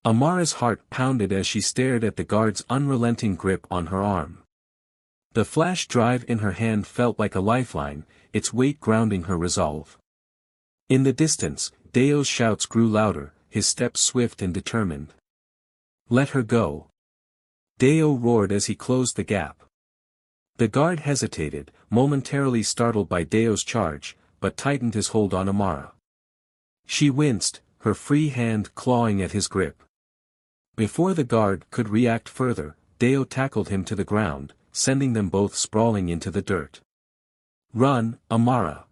Amara's heart pounded as she stared at the guard's unrelenting grip on her arm. The flash drive in her hand felt like a lifeline, its weight grounding her resolve. In the distance, Deo's shouts grew louder, his steps swift and determined. "Let her go!" Deo roared as he closed the gap. The guard hesitated, momentarily startled by Deo's charge, but tightened his hold on Amara. She winced, her free hand clawing at his grip. Before the guard could react further, Deo tackled him to the ground, sending them both sprawling into the dirt. "Run, Amara!"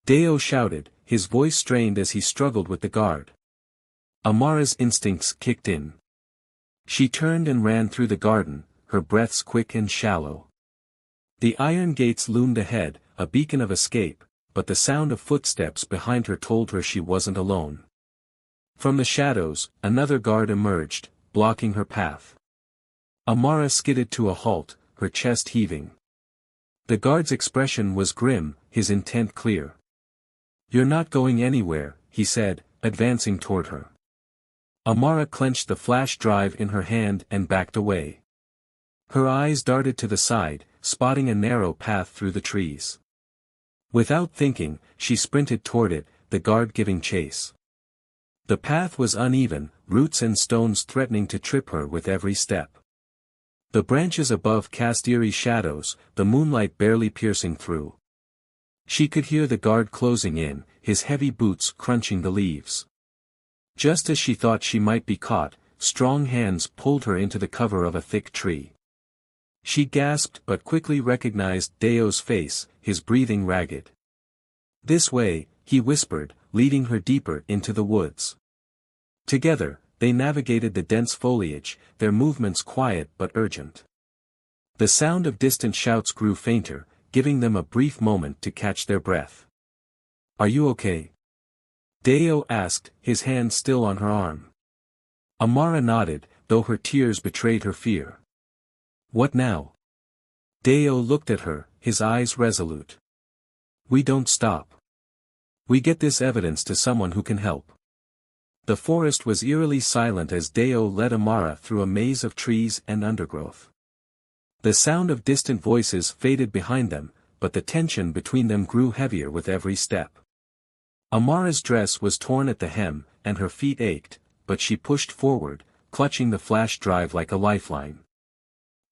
Deo shouted, his voice strained as he struggled with the guard. Amara's instincts kicked in. She turned and ran through the garden, her breaths quick and shallow. The iron gates loomed ahead, a beacon of escape, but the sound of footsteps behind her told her she wasn't alone. From the shadows, another guard emerged, blocking her path. Amara skidded to a halt, her chest heaving. The guard's expression was grim, his intent clear. "You're not going anywhere," he said, advancing toward her. Amara clenched the flash drive in her hand and backed away. Her eyes darted to the side, spotting a narrow path through the trees. Without thinking, she sprinted toward it, the guard giving chase. The path was uneven, roots and stones threatening to trip her with every step. The branches above cast eerie shadows, the moonlight barely piercing through. She could hear the guard closing in, his heavy boots crunching the leaves. Just as she thought she might be caught, strong hands pulled her into the cover of a thick tree. She gasped but quickly recognized Deo's face, his breathing ragged. "This way," he whispered, leading her deeper into the woods. Together, they navigated the dense foliage, their movements quiet but urgent. The sound of distant shouts grew fainter, giving them a brief moment to catch their breath. "Are you okay?" Deo asked, his hand still on her arm. Amara nodded, though her tears betrayed her fear. "What now?" Deo looked at her, his eyes resolute. "We don't stop. We get this evidence to someone who can help." The forest was eerily silent as Deo led Amara through a maze of trees and undergrowth. The sound of distant voices faded behind them, but the tension between them grew heavier with every step. Amara's dress was torn at the hem, and her feet ached, but she pushed forward, clutching the flash drive like a lifeline.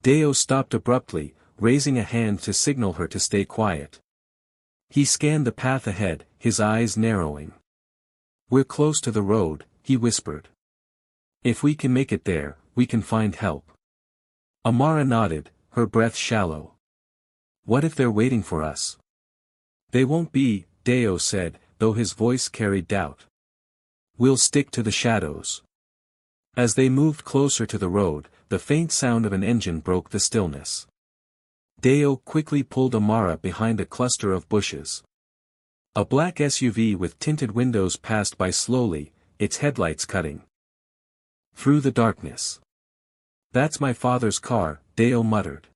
Deo stopped abruptly, raising a hand to signal her to stay quiet. He scanned the path ahead, his eyes narrowing. "We're close to the road," he whispered. "If we can make it there, we can find help." Amara nodded, her breath shallow. "What if they're waiting for us?" "They won't be," Deo said, though his voice carried doubt. "We'll stick to the shadows." As they moved closer to the road, the faint sound of an engine broke the stillness. Deo quickly pulled Amara behind a cluster of bushes. A black SUV with tinted windows passed by slowly, its headlights cutting through the darkness. "That's my father's car," Deo muttered.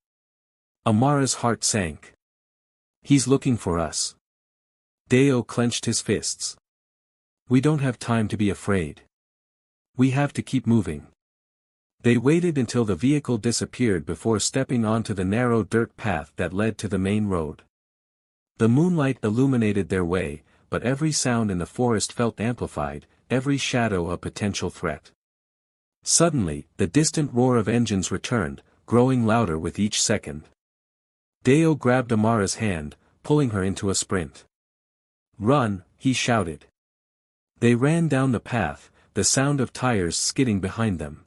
Amara's heart sank. "He's looking for us." Deo clenched his fists. "We don't have time to be afraid. We have to keep moving." They waited until the vehicle disappeared before stepping onto the narrow dirt path that led to the main road. The moonlight illuminated their way, but every sound in the forest felt amplified, every shadow a potential threat. Suddenly, the distant roar of engines returned, growing louder with each second. Deo grabbed Amara's hand, pulling her into a sprint. "Run," he shouted. They ran down the path, the sound of tires skidding behind them.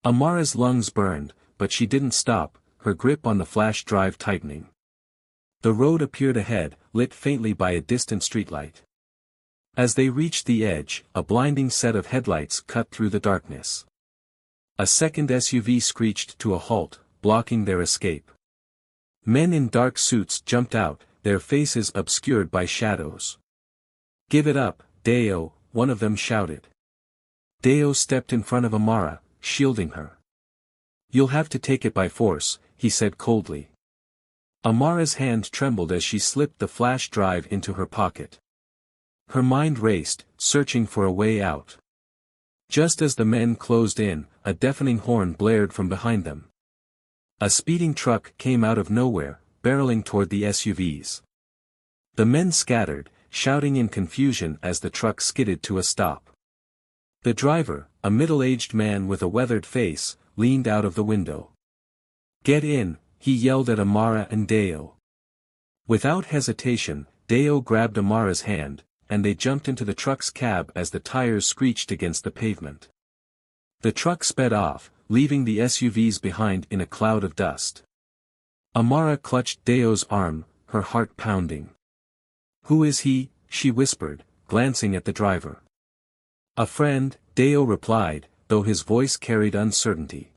Amara's lungs burned, but she didn't stop, her grip on the flash drive tightening. The road appeared ahead, lit faintly by a distant streetlight. As they reached the edge, a blinding set of headlights cut through the darkness. A second SUV screeched to a halt, blocking their escape. Men in dark suits jumped out, their faces obscured by shadows. "Give it up, Deo," one of them shouted. Deo stepped in front of Amara, shielding her. "You'll have to take it by force," he said coldly. Amara's hand trembled as she slipped the flash drive into her pocket. Her mind raced, searching for a way out. Just as the men closed in, a deafening horn blared from behind them. A speeding truck came out of nowhere, barreling toward the SUVs. The men scattered, shouting in confusion as the truck skidded to a stop. The driver, a middle-aged man with a weathered face, leaned out of the window. "Get in," he yelled at Amara and Deo. Without hesitation, Deo grabbed Amara's hand, and they jumped into the truck's cab as the tires screeched against the pavement. The truck sped off, leaving the SUVs behind in a cloud of dust. Amara clutched Deo's arm, her heart pounding. "Who is he?" she whispered, glancing at the driver. "A friend," Deo replied, though his voice carried uncertainty.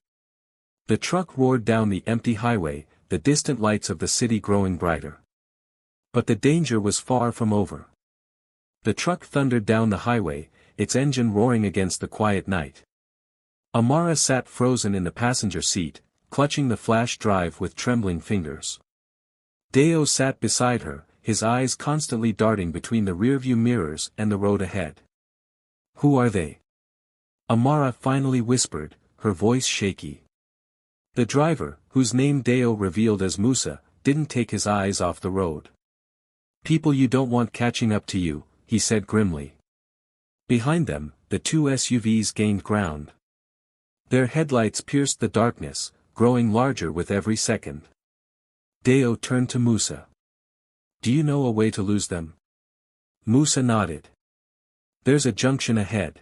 The truck roared down the empty highway, the distant lights of the city growing brighter. But the danger was far from over. The truck thundered down the highway, its engine roaring against the quiet night. Amara sat frozen in the passenger seat, clutching the flash drive with trembling fingers. Deo sat beside her, his eyes constantly darting between the rearview mirrors and the road ahead. "Who are they?" Amara finally whispered, her voice shaky. The driver, whose name Deo revealed as Musa, didn't take his eyes off the road. "People you don't want catching up to you," he said grimly. Behind them, the two SUVs gained ground. Their headlights pierced the darkness, growing larger with every second. Deo turned to Musa. "Do you know a way to lose them?" Musa nodded. "There's a junction ahead.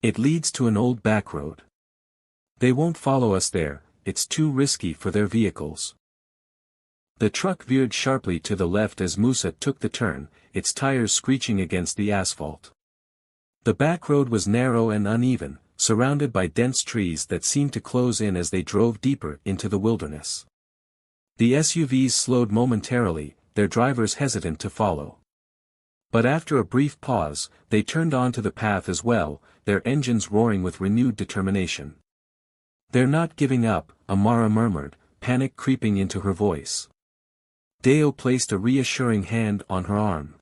It leads to an old back road. They won't follow us there, it's too risky for their vehicles." The truck veered sharply to the left as Musa took the turn, its tires screeching against the asphalt. The back road was narrow and uneven, surrounded by dense trees that seemed to close in as they drove deeper into the wilderness. The SUVs slowed momentarily, their drivers hesitant to follow. But after a brief pause, they turned onto the path as well, their engines roaring with renewed determination. "They're not giving up," Amara murmured, panic creeping into her voice. Deo placed a reassuring hand on her arm.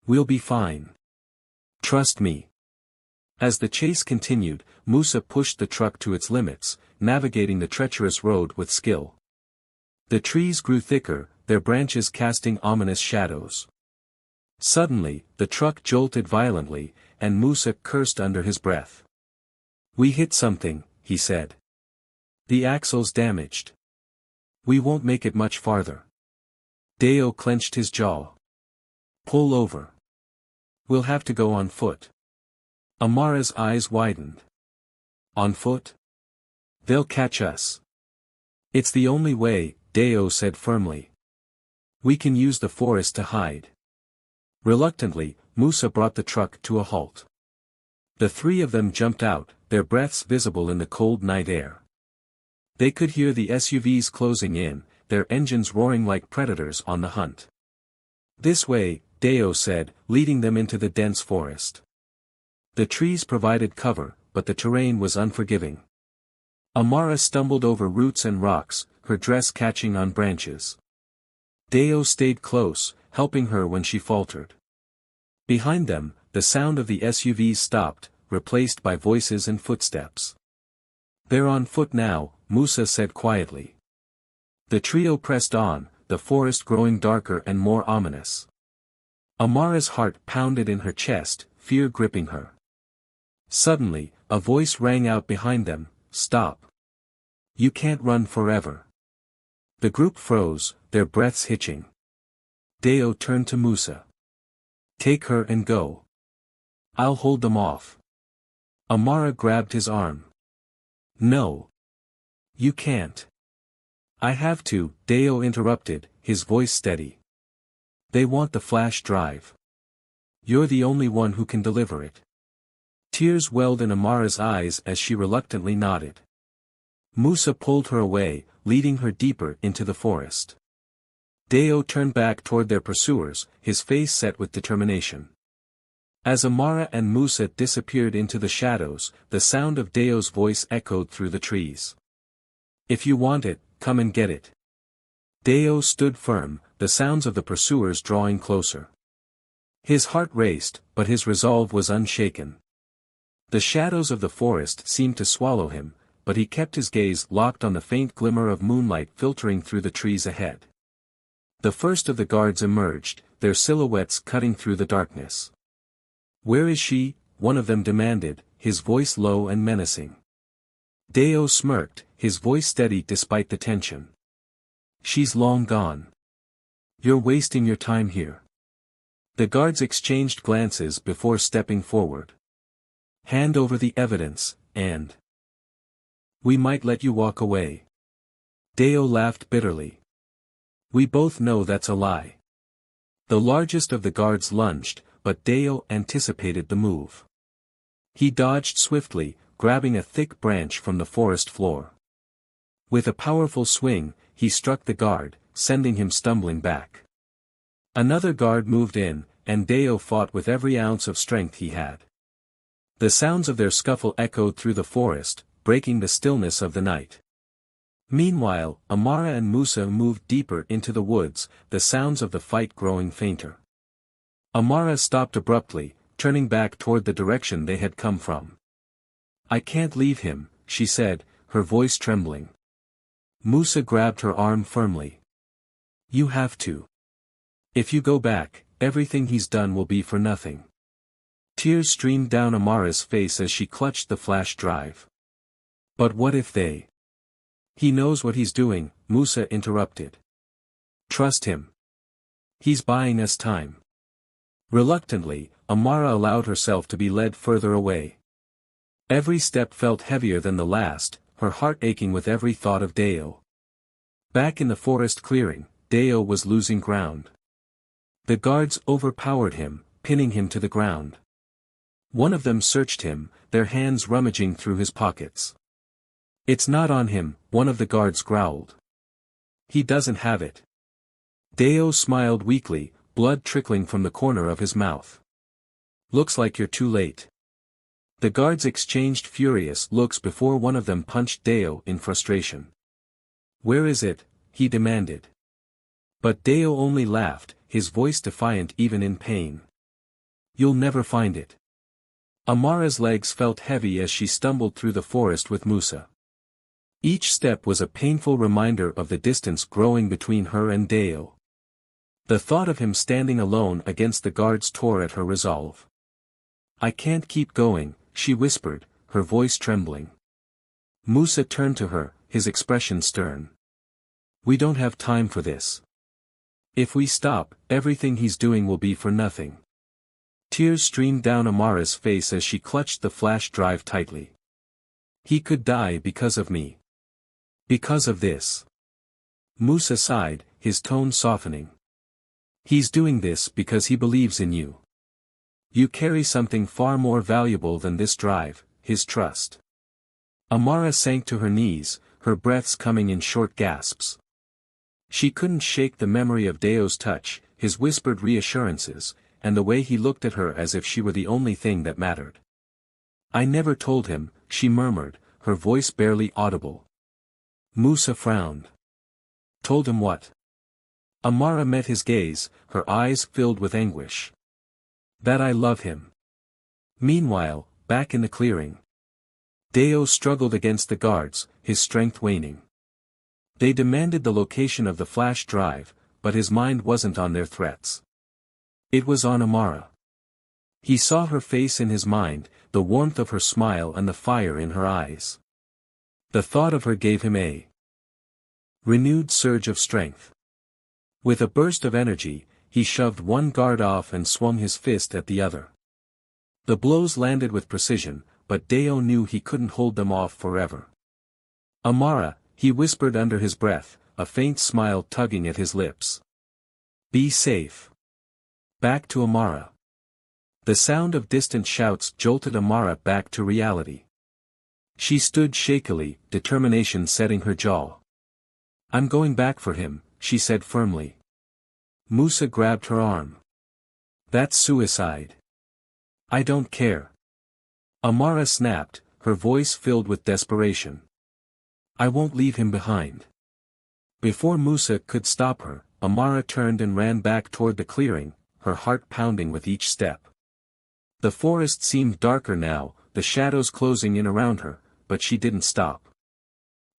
"We'll be fine. Trust me." As the chase continued, Musa pushed the truck to its limits, navigating the treacherous road with skill. The trees grew thicker, their branches casting ominous shadows. Suddenly, the truck jolted violently, and Musa cursed under his breath. "We hit something," he said. "The axle's damaged. We won't make it much farther." Deo clenched his jaw. "Pull over. We'll have to go on foot." Amara's eyes widened. "On foot? They'll catch us." "It's the only way," Deo said firmly. "We can use the forest to hide." Reluctantly, Musa brought the truck to a halt. The three of them jumped out, their breaths visible in the cold night air. They could hear the SUVs closing in, their engines roaring like predators on the hunt. "This way," Deo said, leading them into the dense forest. The trees provided cover, but the terrain was unforgiving. Amara stumbled over roots and rocks, her dress catching on branches. Deo stayed close, helping her when she faltered. Behind them, the sound of the SUVs stopped, replaced by voices and footsteps. "They're on foot now," Musa said quietly. The trio pressed on, the forest growing darker and more ominous. Amara's heart pounded in her chest, fear gripping her. Suddenly, a voice rang out behind them, "Stop. You can't run forever." The group froze, their breaths hitching. Deo turned to Musa. "Take her and go. I'll hold them off." Amara grabbed his arm. "No. You can't." "I have to," Deo interrupted, his voice steady. "They want the flash drive. You're the only one who can deliver it." Tears welled in Amara's eyes as she reluctantly nodded. Musa pulled her away, leading her deeper into the forest. Deo turned back toward their pursuers, his face set with determination. As Amara and Musa disappeared into the shadows, the sound of Deo's voice echoed through the trees. "If you want it, come and get it." Deo stood firm, the sounds of the pursuers drawing closer. His heart raced, but his resolve was unshaken. The shadows of the forest seemed to swallow him, but he kept his gaze locked on the faint glimmer of moonlight filtering through the trees ahead. The first of the guards emerged, their silhouettes cutting through the darkness. "Where is she?" one of them demanded, his voice low and menacing. Deo smirked, his voice steady despite the tension. "She's long gone. You're wasting your time here." The guards exchanged glances before stepping forward. "Hand over the evidence, and we might let you walk away." Deo laughed bitterly. "We both know that's a lie." The largest of the guards lunged, but Deo anticipated the move. He dodged swiftly, grabbing a thick branch from the forest floor. With a powerful swing, he struck the guard, sending him stumbling back. Another guard moved in, and Deo fought with every ounce of strength he had. The sounds of their scuffle echoed through the forest, breaking the stillness of the night. Meanwhile, Amara and Musa moved deeper into the woods, the sounds of the fight growing fainter. Amara stopped abruptly, turning back toward the direction they had come from. "I can't leave him," she said, her voice trembling. Musa grabbed her arm firmly. "You have to. If you go back, everything he's done will be for nothing." Tears streamed down Amara's face as she clutched the flash drive. "But what if they—" "He knows what he's doing," Musa interrupted. "Trust him. He's buying us time." Reluctantly, Amara allowed herself to be led further away. Every step felt heavier than the last, her heart aching with every thought of Deo. Back in the forest clearing, Deo was losing ground. The guards overpowered him, pinning him to the ground. One of them searched him, their hands rummaging through his pockets. "It's not on him," one of the guards growled. "He doesn't have it." Deo smiled weakly, blood trickling from the corner of his mouth. "Looks like you're too late." The guards exchanged furious looks before one of them punched Deo in frustration. "Where is it?" he demanded. But Deo only laughed, his voice defiant even in pain. "You'll never find it." Amara's legs felt heavy as she stumbled through the forest with Musa. Each step was a painful reminder of the distance growing between her and Deo. The thought of him standing alone against the guards tore at her resolve. "I can't keep going," she whispered, her voice trembling. Musa turned to her, his expression stern. "We don't have time for this. If we stop, everything he's doing will be for nothing." Tears streamed down Amara's face as she clutched the flash drive tightly. "He could die because of me. Because of this." Musa sighed, his tone softening. "He's doing this because he believes in you. You carry something far more valuable than this drive, his trust." Amara sank to her knees, her breaths coming in short gasps. She couldn't shake the memory of Deo's touch, his whispered reassurances, and the way he looked at her as if she were the only thing that mattered. "I never told him," she murmured, her voice barely audible. Musa frowned. "Told him what?" Amara met his gaze, her eyes filled with anguish. "That I love him." Meanwhile, back in the clearing, Deo struggled against the guards, his strength waning. They demanded the location of the flash drive, but his mind wasn't on their threats. It was on Amara. He saw her face in his mind, the warmth of her smile and the fire in her eyes. The thought of her gave him a renewed surge of strength. With a burst of energy, he shoved one guard off and swung his fist at the other. The blows landed with precision, but Deo knew he couldn't hold them off forever. "Amara," he whispered under his breath, a faint smile tugging at his lips. "Be safe." Back to Amara. The sound of distant shouts jolted Amara back to reality. She stood shakily, determination setting her jaw. "I'm going back for him," she said firmly. Musa grabbed her arm. "That's suicide." "I don't care." Amara snapped, her voice filled with desperation. "I won't leave him behind." Before Musa could stop her, Amara turned and ran back toward the clearing, her heart pounding with each step. The forest seemed darker now, the shadows closing in around her, but she didn't stop.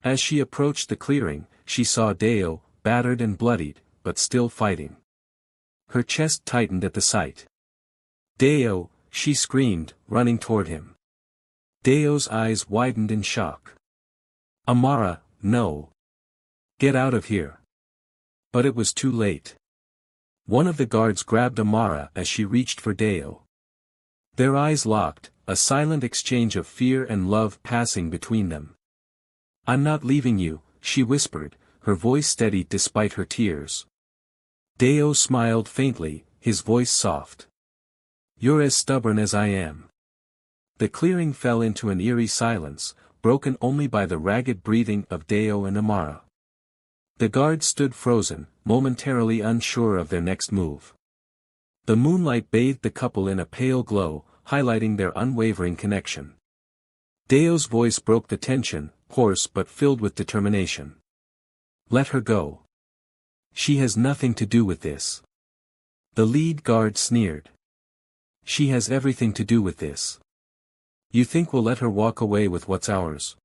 As she approached the clearing, she saw Deo, battered and bloodied, but still fighting. Her chest tightened at the sight. "Deo!" she screamed, running toward him. Deo's eyes widened in shock. "Amara, no. Get out of here." But it was too late. One of the guards grabbed Amara as she reached for Deo. Their eyes locked, a silent exchange of fear and love passing between them. "I'm not leaving you," she whispered, her voice steady despite her tears. Deo smiled faintly, his voice soft. "You're as stubborn as I am." The clearing fell into an eerie silence, broken only by the ragged breathing of Deo and Amara. The guards stood frozen, momentarily unsure of their next move. The moonlight bathed the couple in a pale glow, highlighting their unwavering connection. Deo's voice broke the tension, hoarse but filled with determination. "Let her go. She has nothing to do with this." The lead guard sneered. "She has everything to do with this. You think we'll let her walk away with what's ours?"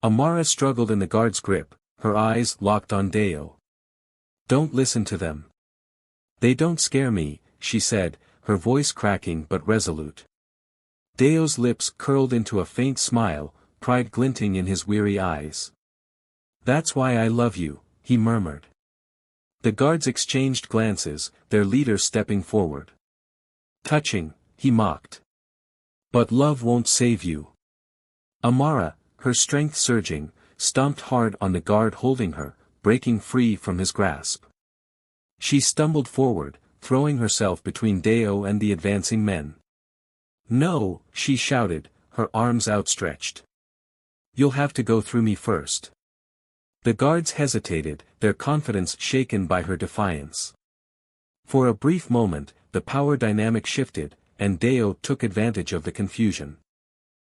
Amara struggled in the guard's grip, her eyes locked on Deo. "Don't listen to them. They don't scare me," she said, her voice cracking but resolute. Deo's lips curled into a faint smile, pride glinting in his weary eyes. "That's why I love you," he murmured. The guards exchanged glances, their leader stepping forward. "Touching," he mocked. "But love won't save you." Amara, her strength surging, stomped hard on the guard holding her, breaking free from his grasp. She stumbled forward, throwing herself between Deo and the advancing men. "No," she shouted, her arms outstretched. "You'll have to go through me first." The guards hesitated, their confidence shaken by her defiance. For a brief moment, the power dynamic shifted, and Deo took advantage of the confusion.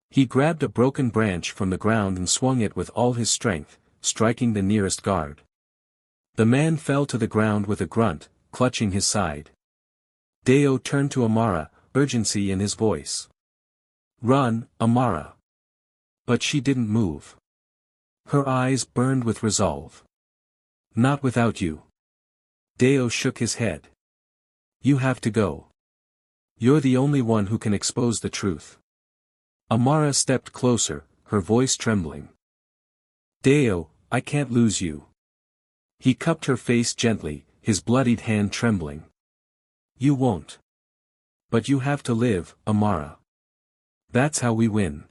He grabbed a broken branch from the ground and swung it with all his strength, striking the nearest guard. The man fell to the ground with a grunt, clutching his side. Deo turned to Amara, urgency in his voice. "Run, Amara." But she didn't move. Her eyes burned with resolve. "Not without you." Deo shook his head. "You have to go. You're the only one who can expose the truth." Amara stepped closer, her voice trembling. "Deo, I can't lose you." He cupped her face gently, his bloodied hand trembling. "You won't. But you have to live, Amara. That's how we win."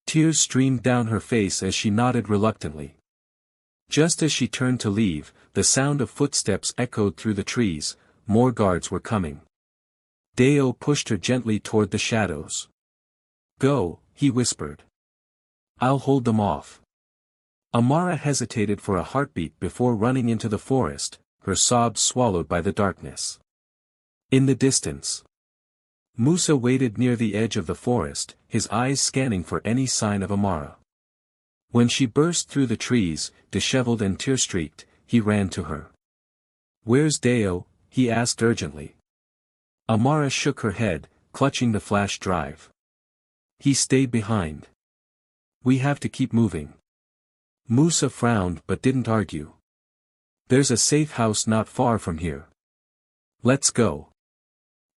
Tears streamed down her face as she nodded reluctantly. Just as she turned to leave, the sound of footsteps echoed through the trees, more guards were coming. Deo pushed her gently toward the shadows. "Go," he whispered. "I'll hold them off." Amara hesitated for a heartbeat before running into the forest, her sobs swallowed by the darkness. In the distance, Musa waited near the edge of the forest, his eyes scanning for any sign of Amara. When she burst through the trees, disheveled and tear-streaked, he ran to her. "Where's Deo?" he asked urgently. Amara shook her head, clutching the flash drive. "He stayed behind. We have to keep moving." Musa frowned but didn't argue. "There's a safe house not far from here. Let's go."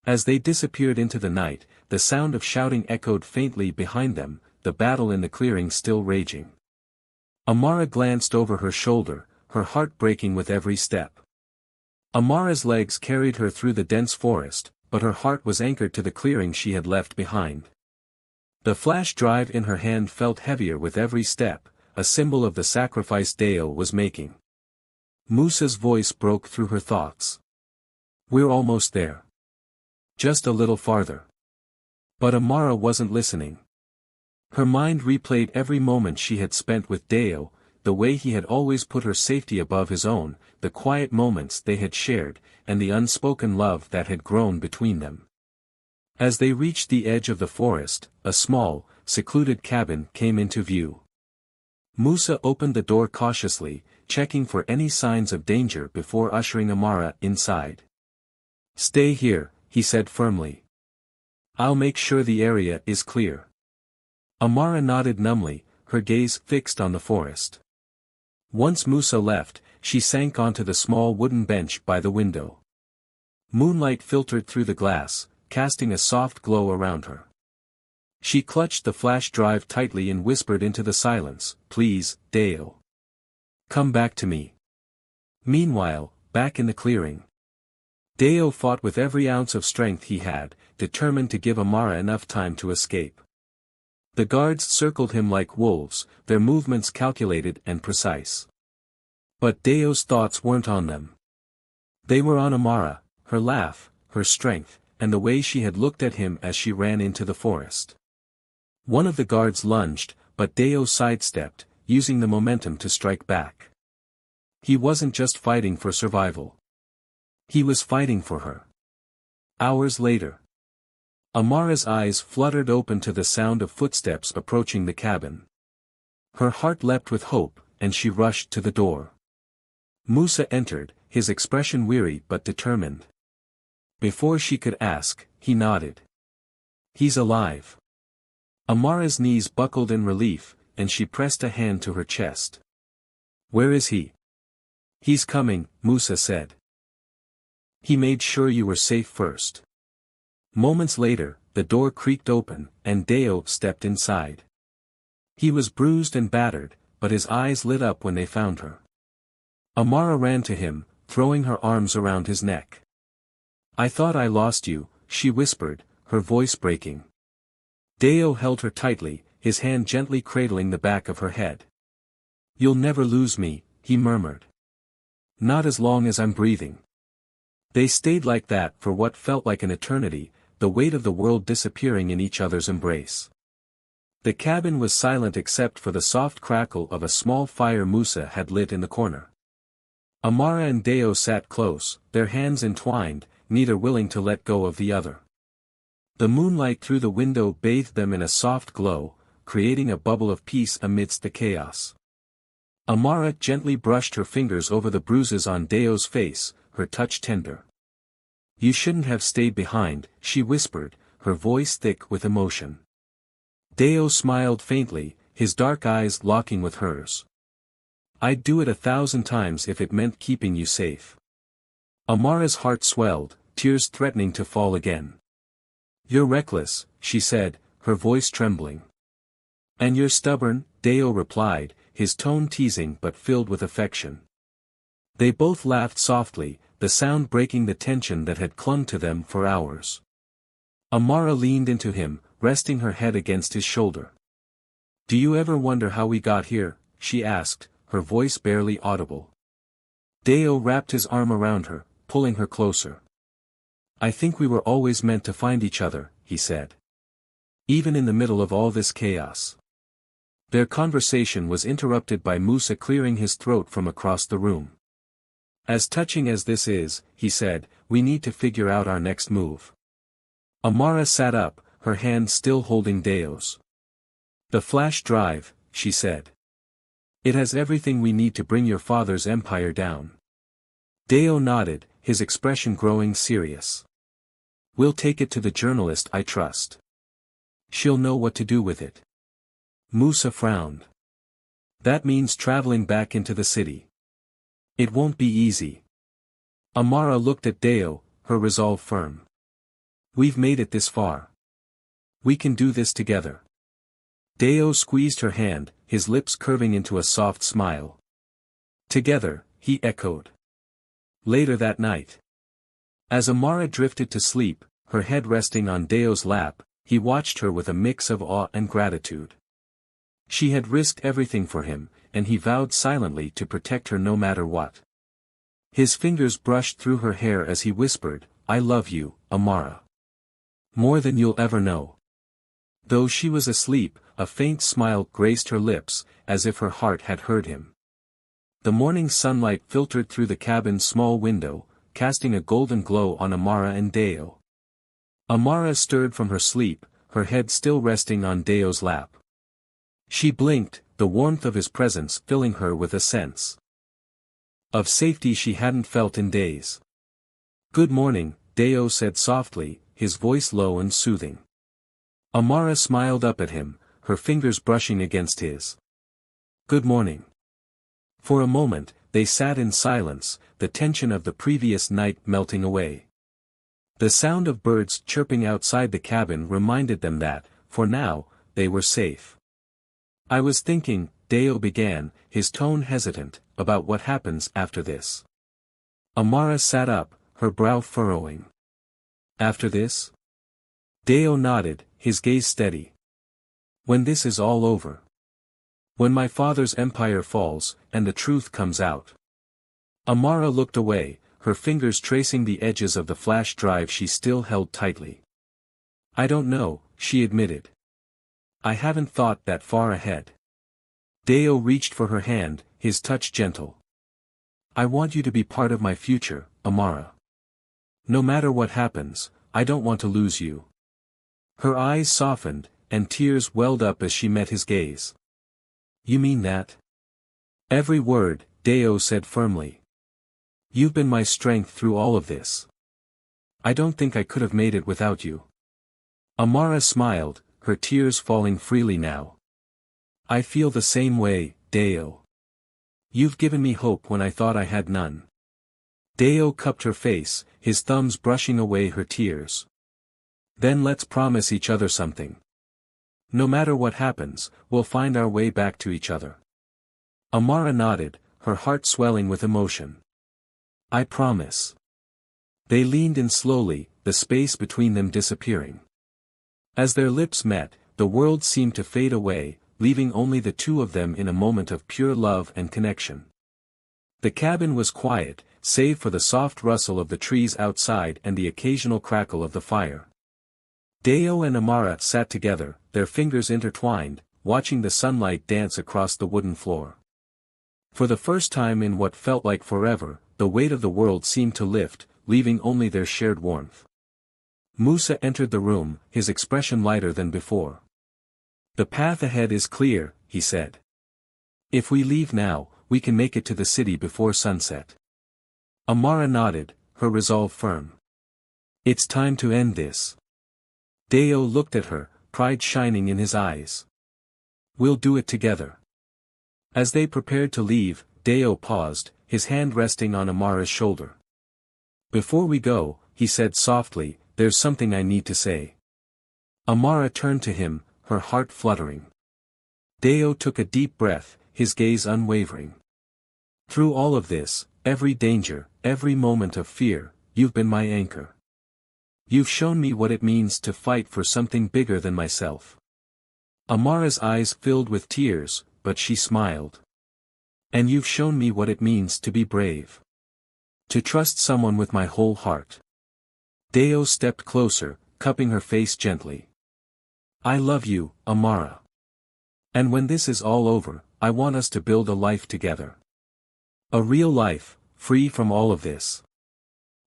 As they disappeared into the night, the sound of shouting echoed faintly behind them, the battle in the clearing still raging. Amara glanced over her shoulder, her heart breaking with every step. Amara's legs carried her through the dense forest, but her heart was anchored to the clearing she had left behind. The flash drive in her hand felt heavier with every step, a symbol of the sacrifice Deo was making. Musa's voice broke through her thoughts. "We're almost there. Just a little farther." But Amara wasn't listening. Her mind replayed every moment she had spent with Deo, the way he had always put her safety above his own, the quiet moments they had shared, and the unspoken love that had grown between them. As they reached the edge of the forest, a small, secluded cabin came into view. Musa opened the door cautiously, checking for any signs of danger before ushering Amara inside. "Stay here," he said firmly. "I'll make sure the area is clear." Amara nodded numbly, her gaze fixed on the forest. Once Musa left, she sank onto the small wooden bench by the window. Moonlight filtered through the glass, casting a soft glow around her. She clutched the flash drive tightly and whispered into the silence, "Please, Deo. Come back to me." Meanwhile, back in the clearing, Deo fought with every ounce of strength he had, determined to give Amara enough time to escape. The guards circled him like wolves, their movements calculated and precise. But Deo's thoughts weren't on them. They were on Amara, her laugh, her strength, and the way she had looked at him as she ran into the forest. One of the guards lunged, but Deo sidestepped, using the momentum to strike back. He wasn't just fighting for survival. He was fighting for her. Hours later, Amara's eyes fluttered open to the sound of footsteps approaching the cabin. Her heart leapt with hope, and she rushed to the door. Musa entered, his expression weary but determined. Before she could ask, he nodded. "He's alive." Amara's knees buckled in relief, and she pressed a hand to her chest. "Where is he?" "He's coming," Musa said. "He made sure you were safe first." Moments later, the door creaked open, and Deo stepped inside. He was bruised and battered, but his eyes lit up when they found her. Amara ran to him, throwing her arms around his neck. "I thought I lost you," she whispered, her voice breaking. Deo held her tightly, his hand gently cradling the back of her head. "You'll never lose me," he murmured. "Not as long as I'm breathing." They stayed like that for what felt like an eternity, the weight of the world disappearing in each other's embrace. The cabin was silent except for the soft crackle of a small fire Musa had lit in the corner. Amara and Deo sat close, their hands entwined, neither willing to let go of the other. The moonlight through the window bathed them in a soft glow, creating a bubble of peace amidst the chaos. Amara gently brushed her fingers over the bruises on Deo's face, her touch tender. "You shouldn't have stayed behind," she whispered, her voice thick with emotion. Deo smiled faintly, his dark eyes locking with hers. "I'd do it 1,000 times if it meant keeping you safe." Amara's heart swelled, tears threatening to fall again. "You're reckless," she said, her voice trembling. "And you're stubborn," Deo replied, his tone teasing but filled with affection. They both laughed softly, the sound breaking the tension that had clung to them for hours. Amara leaned into him, resting her head against his shoulder. "Do you ever wonder how we got here?" she asked, her voice barely audible. Deo wrapped his arm around her, pulling her closer. "I think we were always meant to find each other," he said. "Even in the middle of all this chaos." Their conversation was interrupted by Musa clearing his throat from across the room. "As touching as this is," he said, "we need to figure out our next move." Amara sat up, her hand still holding Deo's. "The flash drive," she said. "It has everything we need to bring your father's empire down." Deo nodded, his expression growing serious. "We'll take it to the journalist I trust. She'll know what to do with it." Musa frowned. "That means traveling back into the city. It won't be easy." Amara looked at Deo, her resolve firm. "We've made it this far. We can do this together." Deo squeezed her hand, his lips curving into a soft smile. "Together," he echoed. Later that night, as Amara drifted to sleep, her head resting on Deo's lap, he watched her with a mix of awe and gratitude. She had risked everything for him, and he vowed silently to protect her no matter what. His fingers brushed through her hair as he whispered, "I love you, Amara. More than you'll ever know." Though she was asleep, a faint smile graced her lips, as if her heart had heard him. The morning sunlight filtered through the cabin's small window, casting a golden glow on Amara and Deo. Amara stirred from her sleep, her head still resting on Deo's lap. She blinked, the warmth of his presence filling her with a sense of safety she hadn't felt in days. "Good morning," Deo said softly, his voice low and soothing. Amara smiled up at him, her fingers brushing against his. "Good morning." For a moment, they sat in silence, the tension of the previous night melting away. The sound of birds chirping outside the cabin reminded them that, for now, they were safe. "I was thinking," Deo began, his tone hesitant, "about what happens after this." Amara sat up, her brow furrowing. "After this?" Deo nodded, his gaze steady. "When this is all over. When my father's empire falls, and the truth comes out." Amara looked away, her fingers tracing the edges of the flash drive she still held tightly. "I don't know," she admitted. "I haven't thought that far ahead." Deo reached for her hand, his touch gentle. "I want you to be part of my future, Amara. No matter what happens, I don't want to lose you." Her eyes softened, and tears welled up as she met his gaze. "You mean that?" "Every word," Deo said firmly. "You've been my strength through all of this. I don't think I could have made it without you." Amara smiled, her tears falling freely now. "I feel the same way, Deo. You've given me hope when I thought I had none." Deo cupped her face, his thumbs brushing away her tears. "Then let's promise each other something. No matter what happens, we'll find our way back to each other." Amara nodded, her heart swelling with emotion. "I promise." They leaned in slowly, the space between them disappearing. As their lips met, the world seemed to fade away, leaving only the two of them in a moment of pure love and connection. The cabin was quiet, save for the soft rustle of the trees outside and the occasional crackle of the fire. Deo and Amara sat together, their fingers intertwined, watching the sunlight dance across the wooden floor. For the first time in what felt like forever, the weight of the world seemed to lift, leaving only their shared warmth. Musa entered the room, his expression lighter than before. "The path ahead is clear," he said. "If we leave now, we can make it to the city before sunset." Amara nodded, her resolve firm. "It's time to end this." Deo looked at her, pride shining in his eyes. "We'll do it together." As they prepared to leave, Deo paused, his hand resting on Amara's shoulder. "Before we go," he said softly, "there's something I need to say." Amara turned to him, her heart fluttering. Deo took a deep breath, his gaze unwavering. "Through all of this, every danger, every moment of fear, you've been my anchor. You've shown me what it means to fight for something bigger than myself." Amara's eyes filled with tears, but she smiled. "And you've shown me what it means to be brave. To trust someone with my whole heart." Deo stepped closer, cupping her face gently. "I love you, Amara. And when this is all over, I want us to build a life together. A real life, free from all of this."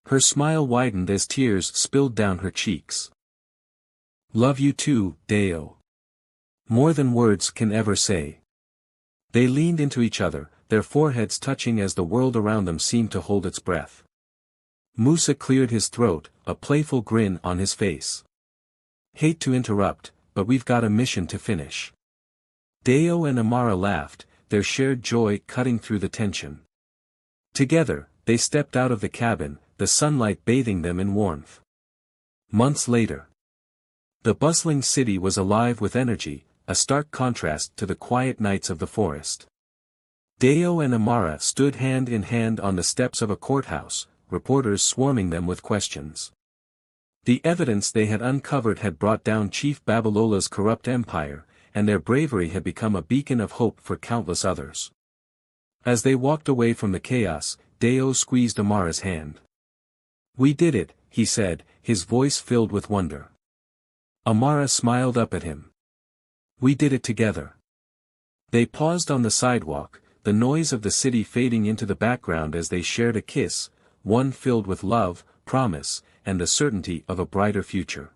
Her smile widened as tears spilled down her cheeks. "Love you too, Deo. More than words can ever say." They leaned into each other, their foreheads touching as the world around them seemed to hold its breath. Musa cleared his throat, a playful grin on his face. "Hate to interrupt, but we've got a mission to finish." Deo and Amara laughed, their shared joy cutting through the tension. Together, they stepped out of the cabin, the sunlight bathing them in warmth. Months later. The bustling city was alive with energy, a stark contrast to the quiet nights of the forest. Deo and Amara stood hand in hand on the steps of a courthouse, reporters swarming them with questions. The evidence they had uncovered had brought down Chief Babalola's corrupt empire, and their bravery had become a beacon of hope for countless others. As they walked away from the chaos, Deo squeezed Amara's hand. "We did it," he said, his voice filled with wonder. Amara smiled up at him. "We did it together." They paused on the sidewalk, the noise of the city fading into the background as they shared a kiss, one filled with love, promise, and the certainty of a brighter future.